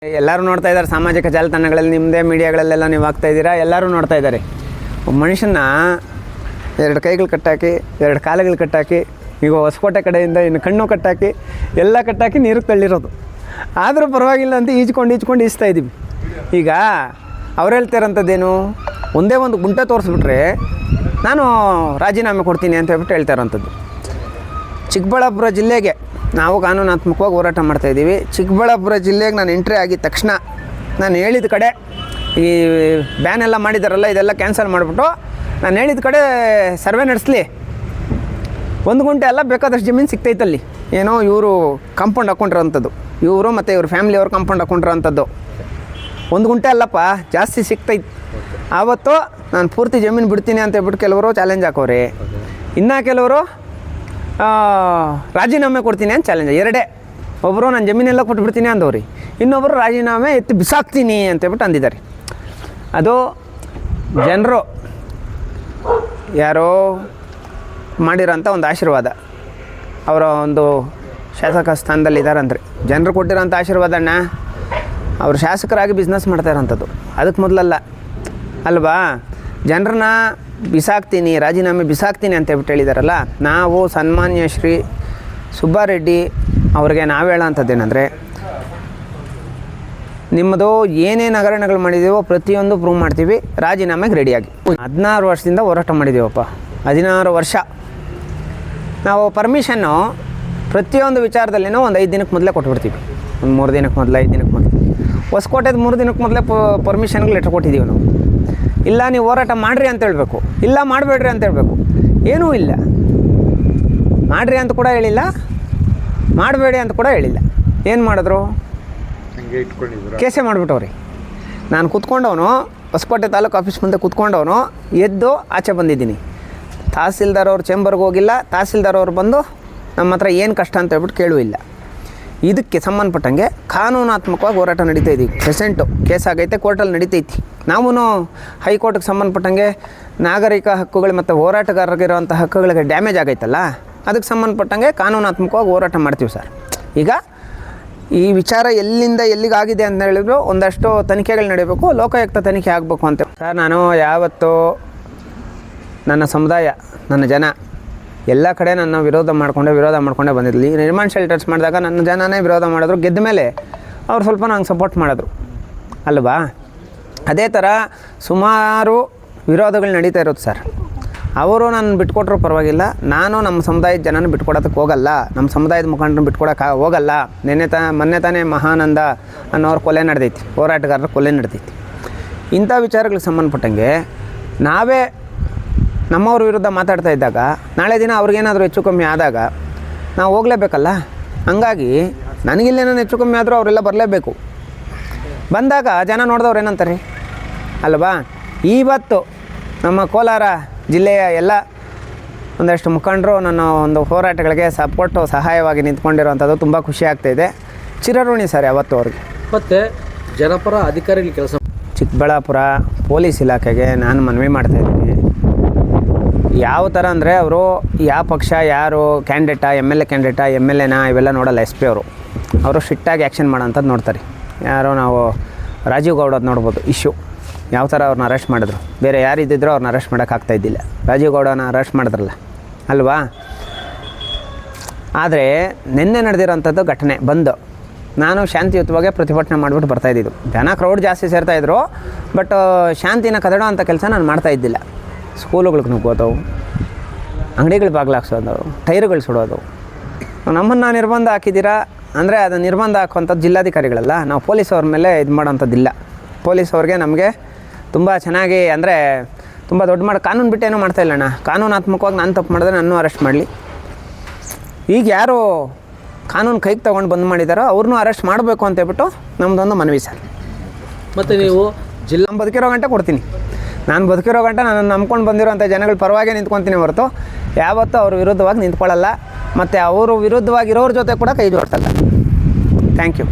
ಎಲ್ಲರೂ ನೋಡ್ತಾ ಇದ್ದಾರೆ, ಸಾಮಾಜಿಕ ಜಾಲತಾಣಗಳಲ್ಲಿ ನಿಮ್ಮದೇ ಮೀಡಿಯಾಗಳಲ್ಲೆಲ್ಲ ನೀವು ಆಗ್ತಾ ಇದ್ದೀರಾ, ಎಲ್ಲರೂ ನೋಡ್ತಾ ಇದ್ದಾರೆ. ಒಬ್ಬ ಮನುಷ್ಯನ 2 ಕೈಗಳು ಕಟ್ಟಾಕಿ 2 ಕಾಲುಗಳು ಕಟ್ಟಾಕಿ ಈಗ ಹೊಸಕೋಟೆ ಕಡೆಯಿಂದ ಇನ್ನು ಕಣ್ಣು ಕಟ್ಟಾಕಿ ಎಲ್ಲ ಕಟ್ಟಾಕಿ ನೀರಿಗೆ ತಳ್ಳಿರೋದು. ಆದರೂ ಪರವಾಗಿಲ್ಲ ಅಂತ ಈಜ್ಕೊಂಡು ಈಸ್ತಾ ಇದ್ದೀವಿ. ಈಗ ಅವ್ರು ಹೇಳ್ತಾರಂಥದ್ದೇನು, ಒಂದೇ ಒಂದು ಗುಂಟೆ ತೋರಿಸ್ಬಿಟ್ರೆ ನಾನು ರಾಜೀನಾಮೆ ಕೊಡ್ತೀನಿ ಅಂತ ಹೇಳ್ಬಿಟ್ಟು ಹೇಳ್ತಾರಂಥದ್ದು. ಚಿಕ್ಕಬಳ್ಳಾಪುರ ಜಿಲ್ಲೆಗೆ ನಾವು ಕಾನೂನಾತ್ಮಕವಾಗಿ ಹೋರಾಟ ಮಾಡ್ತಾಯಿದ್ದೀವಿ. ಚಿಕ್ಕಬಳ್ಳಾಪುರ ಜಿಲ್ಲೆಗೆ ನಾನು ಎಂಟ್ರಿ ಆಗಿದ ತಕ್ಷಣ ನಾನು ಹೇಳಿದ ಕಡೆ ಈ ಬ್ಯಾನ್ ಎಲ್ಲ ಮಾಡಿದಾರಲ್ಲ ಇದೆಲ್ಲ ಕ್ಯಾನ್ಸಲ್ ಮಾಡಿಬಿಟ್ಟು ನಾನು ಹೇಳಿದ ಕಡೆ ಸರ್ವೆ ನಡೆಸಲಿ, 1 ಗುಂಟೆ ಎಲ್ಲ ಬೇಕಾದಷ್ಟು ಜಮೀನು ಸಿಗ್ತೈತಲ್ಲಿ. ಏನೋ ಇವರು ಕಾಂಪೌಂಡ್ ಹಾಕ್ಕೊಂಡಿರೋಂಥದ್ದು, ಇವರು ಮತ್ತು ಇವ್ರ ಫ್ಯಾಮಿಲಿಯವ್ರು ಕಾಂಪೌಂಡ್ ಹಾಕ್ಕೊಂಡಿರೋಂಥದ್ದು 1 ಗುಂಟೆ ಅಲ್ಲಪ್ಪ, ಜಾಸ್ತಿ ಸಿಗ್ತೈತೆ. ಆವತ್ತು ನಾನು ಪೂರ್ತಿ ಜಮೀನು ಬಿಡ್ತೀನಿ ಅಂತ ಹೇಳ್ಬಿಟ್ಟು ಕೆಲವರು ಚಾಲೆಂಜ್ ಹಾಕೋರೆ, ಇನ್ನು ಕೆಲವರು ರಾಜೀನಾಮೆ ಕೊಡ್ತೀನಿ ಅಂತ ಚಾಲೆಂಜ್. ಎರಡೇ, ಒಬ್ಬರು ನಾನು ಜಮೀನೆಲ್ಲ ಕೊಟ್ಬಿಡ್ತೀನಿ ಅಂದವ್ರಿ, ಇನ್ನೊಬ್ಬರು ರಾಜೀನಾಮೆ ಎತ್ತಿ ಬಿಸಾಕ್ತೀನಿ ಅಂತೇಳ್ಬಿಟ್ಟು ಅಂದಿದ್ದಾರೆ. ಅದು ಜನರು ಯಾರೋ ಮಾಡಿರೋಂಥ ಒಂದು ಆಶೀರ್ವಾದ, ಅವರ ಒಂದು ಶಾಸಕ ಸ್ಥಾನದಲ್ಲಿ ಇದ್ದಾರಂದರೆ ಜನರು ಕೊಟ್ಟಿರೋಂಥ ಆಶೀರ್ವಾದಣ್ಣ. ಅವರು ಶಾಸಕರಾಗಿ ಬಿಸ್ನೆಸ್ ಮಾಡ್ತಾ ಇರೋಂಥದ್ದು ಅದಕ್ಕೆ ಮೊದಲಲ್ಲ ಅಲ್ವಾ. ಜನರನ್ನ ಬಿಸಾಕ್ತೀನಿ, ರಾಜೀನಾಮೆ ಬಿಸಾಕ್ತೀನಿ ಅಂತ ಹೇಳ್ಬಿಟ್ಟು ಹೇಳಿದಾರಲ್ಲ. ನಾವು ಸನ್ಮಾನ್ಯ ಶ್ರೀ ಸುಬ್ಬಾರೆಡ್ಡಿ ಅವ್ರಿಗೆ ನಾವು ಹೇಳೋಂಥದ್ದೇನೆಂದರೆ, ನಿಮ್ಮದು ಏನೇನು ಹಗರಣಗಳು ಮಾಡಿದ್ದೀವೋ ಪ್ರತಿಯೊಂದು ಪ್ರೂವ್ ಮಾಡ್ತೀವಿ, ರಾಜೀನಾಮೆಗೆ ರೆಡಿಯಾಗಿ. 16 ವರ್ಷದಿಂದ ಹೋರಾಟ ಮಾಡಿದ್ದೀವಪ್ಪ, 16 ವರ್ಷ. ನಾವು ಪರ್ಮಿಷನ್ನು ಪ್ರತಿಯೊಂದು ವಿಚಾರದಲ್ಲಿನೂ ಒಂದು 5 ದಿನಕ್ಕೆ ಮೊದಲೇ ಕೊಟ್ಬಿಡ್ತೀವಿ, ಒಂದು 3 ದಿನಕ್ಕೆ ಮೊದಲು, 5 ದಿನಕ್ಕೆ ಮೊದಲು. ಹೊಸಕೋಟೆದು 3 ದಿನಕ್ಕೆ ಮೊದಲೇ ಪರ್ಮಿಷನ್ಗೆ ಲೆಟ್ರ್ ಕೊಟ್ಟಿದ್ದೀವಿ ನಾವು. ಇಲ್ಲ ನೀವು ಹೋರಾಟ ಮಾಡಿರಿ ಅಂತ ಹೇಳಬೇಕು, ಇಲ್ಲ ಮಾಡಬೇಡ್ರಿ ಅಂತ ಹೇಳಬೇಕು. ಏನೂ ಇಲ್ಲ, ಮಾಡಿರಿ ಅಂತ ಕೂಡ ಹೇಳಿಲ್ಲ, ಮಾಡಬೇಡಿ ಅಂತ ಕೂಡ ಹೇಳಿಲ್ಲ. ಏನು ಮಾಡಿದ್ರು, ಕೇಸೇ ಮಾಡಿಬಿಟ್ಟವ್ರಿ. ನಾನು ಕೂತ್ಕೊಂಡವನು ಹೊಸಕೋಟೆ ತಾಲೂಕು ಆಫೀಸ್ ಮುಂದೆ ಕೂತ್ಕೊಂಡವನು ಎದ್ದು ಆಚೆ ಬಂದಿದ್ದೀನಿ. ತಹಸೀಲ್ದಾರ್ ಅವ್ರ ಚೇಂಬರ್ಗೆ ಹೋಗಿಲ್ಲ, ತಹಸೀಲ್ದಾರ್ ಅವ್ರು ಬಂದು ನಮ್ಮ ಹತ್ರ ಏನು ಕಷ್ಟ ಅಂತ ಹೇಳ್ಬಿಟ್ಟು ಕೇಳೂ ಇಲ್ಲ. ಇದಕ್ಕೆ ಸಂಬಂಧಪಟ್ಟಂಗೆ ಕಾನೂನಾತ್ಮಕವಾಗಿ ಹೋರಾಟ ನಡೀತಾ ಇದ್ದೀವಿ. ಪ್ರೆಸೆಂಟು ಕೇಸ್ ಆಗೈತೆ, ಕೋರ್ಟಲ್ಲಿ ನಡೀತೈತಿ. ನಾವು ಹೈಕೋರ್ಟ್ಗೆ ಸಂಬಂಧಪಟ್ಟಂಗೆ ನಾಗರಿಕ ಹಕ್ಕುಗಳು ಮತ್ತು ಹೋರಾಟಗಾರರಿಗಿರೋಂಥ ಹಕ್ಕುಗಳಿಗೆ ಡ್ಯಾಮೇಜ್ ಆಗೈತಲ್ಲ, ಅದಕ್ಕೆ ಸಂಬಂಧಪಟ್ಟಂಗೆ ಕಾನೂನಾತ್ಮಕವಾಗಿ ಹೋರಾಟ ಮಾಡ್ತೀವಿ ಸರ್. ಈಗ ಈ ವಿಚಾರ ಎಲ್ಲಿಂದ ಎಲ್ಲಿಗಾಗಿದೆ ಅಂತ ಹೇಳಿದ್ರು ಒಂದಷ್ಟು ತನಿಖೆಗಳು ನಡೀಬೇಕು, ಲೋಕಾಯುಕ್ತ ತನಿಖೆ ಆಗಬೇಕು ಅಂತ ಸರ್. ನಾನು ಯಾವತ್ತೂ ನನ್ನ ಸಮುದಾಯ, ನನ್ನ ಜನ ಎಲ್ಲ ಕಡೆ ನನ್ನ ವಿರೋಧ ಮಾಡ್ಕೊಂಡೇ ಬಂದಿರಲಿ. ನಿರ್ಮಾಣ ಶೆಲ್ಟರ್ಸ್ ಮಾಡಿದಾಗ ನನ್ನ ಜನನೇ ವಿರೋಧ ಮಾಡಿದ್ರು, ಗೆದ್ದ ಮೇಲೆ ಅವ್ರು ಸ್ವಲ್ಪ ನಂಗೆ ಸಪೋರ್ಟ್ ಮಾಡಿದ್ರು ಅಲ್ವಾ. ಅದೇ ಥರ ಸುಮಾರು ವಿರೋಧಗಳು ನಡೀತಾ ಇರೋದು ಸರ್. ಅವರು ನಾನು ಬಿಟ್ಕೊಟ್ರೂ ಪರವಾಗಿಲ್ಲ, ನಾನು ನಮ್ಮ ಸಮುದಾಯದ ಜನನ ಬಿಟ್ಕೊಡೋದಕ್ಕೆ ಹೋಗಲ್ಲ, ನಮ್ಮ ಸಮುದಾಯದ ಮುಖಂಡರನ್ನ ಬಿಟ್ಕೊಡೋಕೆ ಹೋಗಲ್ಲ. ಮೊನ್ನೆ ತಾನೇ ಮಹಾನಂದ ಅನ್ನೋರು ಕೊಲೆ ನಡೆದೈತಿ, ಹೋರಾಟಗಾರರ ಕೊಲೆ ನಡೆದೈತಿ. ಇಂಥ ವಿಚಾರಗಳಿಗೆ ಸಂಬಂಧಪಟ್ಟಂಗೆ ನಾವೇ ನಮ್ಮವ್ರ ವಿರುದ್ಧ ಮಾತಾಡ್ತಾ ಇದ್ದಾಗ ನಾಳೆ ದಿನ ಅವ್ರಿಗೇನಾದರೂ ಹೆಚ್ಚು ಕಮ್ಮಿ ಆದಾಗ ನಾವು ಹೋಗಲೇಬೇಕಲ್ಲ. ಹಂಗಾಗಿ ನನಗಿಲ್ಲೇನೋ ಹೆಚ್ಚು ಕಮ್ಮಿ ಆದರೂ ಅವರೆಲ್ಲ ಬರಲೇಬೇಕು. ಬಂದಾಗ ಜನ ನೋಡಿದವ್ರು ಏನಂತಾರೆ ಅಲ್ವಾ. ಇವತ್ತು ನಮ್ಮ ಕೋಲಾರ ಜಿಲ್ಲೆಯ ಎಲ್ಲ ಒಂದಷ್ಟು ಮುಖಂಡರು ನನ್ನ ಒಂದು ಹೋರಾಟಗಳಿಗೆ ಸಹಾಯವಾಗಿ ನಿಂತ್ಕೊಂಡಿರೋವಂಥದ್ದು ತುಂಬ ಖುಷಿ ಆಗ್ತಾಯಿದೆ. ಚಿರಋಣಿ ಸರ್ ಯಾವತ್ತು ಅವ್ರಿಗೆ. ಮತ್ತು ಜನಪರ ಅಧಿಕಾರಿಗಳ ಕೆಲಸ ಚಿಕ್ಕಬಳ್ಳಾಪುರ ಪೊಲೀಸ್ ಇಲಾಖೆಗೆ ನಾನು ಮನವಿ ಮಾಡ್ತಾಯಿದ್ದೀನಿ. ಯಾವ ಥರ ಅಂದರೆ ಅವರು ಯಾವ ಪಕ್ಷ, ಯಾರು ಕ್ಯಾಂಡಿಡೇಟಾ, MLA ಕ್ಯಾಂಡಿಡೇಟಾ, MLAನ ಇವೆಲ್ಲ ನೋಡಲ್ಲ. SP ಅವರು ಸ್ಟ್ರಿಕ್ಟಾಗಿ ಆ್ಯಕ್ಷನ್ ಮಾಡೋಂಥದ್ದು ನೋಡ್ತಾರೆ. ಯಾರೋ ನಾವು ರಾಜೀವ್ ಗೌಡದ್ದು ನೋಡ್ಬೋದು ಇಶ್ಯೂ, ಯಾವ ಥರ ಅವ್ರನ್ನ ಅರೆಸ್ಟ್ ಮಾಡಿದ್ರು. ಬೇರೆ ಯಾರಿದ್ದಿದ್ರೂ ಅವ್ರನ್ನ ಅರೆಸ್ಟ್ ಮಾಡೋಕ್ಕಾಗ್ತಾಯಿದ್ದಿಲ್ಲ, ರಾಜೀವ್ ಗೌಡನ ಅರೆಸ್ಟ್ ಮಾಡಿದ್ರಲ್ಲ ಅಲ್ವಾ. ಆದರೆ ನಿನ್ನೆ ನಡೆದಿರೋಂಥದ್ದು ಘಟನೆ ಬಂದು ನಾನು ಶಾಂತಿಯುತವಾಗಿ ಪ್ರತಿಭಟನೆ ಮಾಡಿಬಿಟ್ಟು ಬರ್ತಾಯಿದ್ದು. ಜನ ಕ್ರೌಡ್ ಜಾಸ್ತಿ ಸೇರ್ತಾಯಿದ್ರು, ಬಟ್ ಶಾಂತಿನ ಕದಡೋ ಅಂಥ ಕೆಲಸ ನಾನು ಮಾಡ್ತಾಯಿದ್ದಿಲ್ಲ. ಸ್ಕೂಲುಗಳಿಗೆ ನುಗ್ಗೋದು, ಅಂಗಡಿಗಳು ಬಾಗಿಲಾಕ್ಸೋದು, ಟೈರುಗಳು ಸುಡೋದು. ನಮ್ಮನ್ನು ನಿರ್ಬಂಧ ಹಾಕಿದ್ದೀರಾ ಅಂದರೆ ಅದು ನಿರ್ಬಂಧ ಹಾಕುವಂಥದ್ದು ಜಿಲ್ಲಾಧಿಕಾರಿಗಳಲ್ಲ, ನಾವು ಪೊಲೀಸವ್ರ ಮೇಲೆ ಇದು ಮಾಡೋಂಥದ್ದಿಲ್ಲ. ಪೊಲೀಸವ್ರಿಗೆ ನಮಗೆ ತುಂಬ ಚೆನ್ನಾಗಿ ಅಂದರೆ ತುಂಬ ದೊಡ್ಡ ಕಾನೂನು ಬಿಟ್ಟು ಏನೂ ಮಾಡ್ತಾಯಿಲ್ಲ ಅಣ್ಣ. ಕಾನೂನಾತ್ಮಕವಾಗಿ ನಾನು ತಪ್ಪು ಮಾಡಿದ್ರೆ ನನ್ನೂ ಅರೆಸ್ಟ್ ಮಾಡಲಿ. ಈಗ ಯಾರು ಕಾನೂನು ಕೈಗೆ ತೊಗೊಂಡು ಬಂದ್ ಮಾಡಿದಾರೋ ಅವ್ರನ್ನೂ ಅರೆಸ್ಟ್ ಮಾಡಬೇಕು ಅಂತ ಹೇಳ್ಬಿಟ್ಟು ನಮ್ಮದೊಂದು ಮನವಿ ಸರ್. ಮತ್ತು ನೀವು ನಾನು ಬದುಕಿರೋ ಗಂಟೆ ಕೊಡ್ತೀನಿ, ನಾನು ಬದುಕಿರೋ ಗಂಟೆ ನಾನು ನಂಬ್ಕೊಂಡು ಬಂದಿರೋಂಥ ಜನಗಳ ಪರವಾಗಿ ನಿಂತ್ಕೊತೀನಿ ಹೊರತು ಯಾವತ್ತೂ ಅವ್ರ ವಿರುದ್ಧವಾಗಿ ನಿಂತ್ಕೊಳ್ಳಲ್ಲ. ಮತ್ತು ಅವರು ವಿರುದ್ಧವಾಗಿರೋರ ಜೊತೆ ಕೂಡ ಕೈ ಜೋಡಿಸಲ್ಲ. Thank you.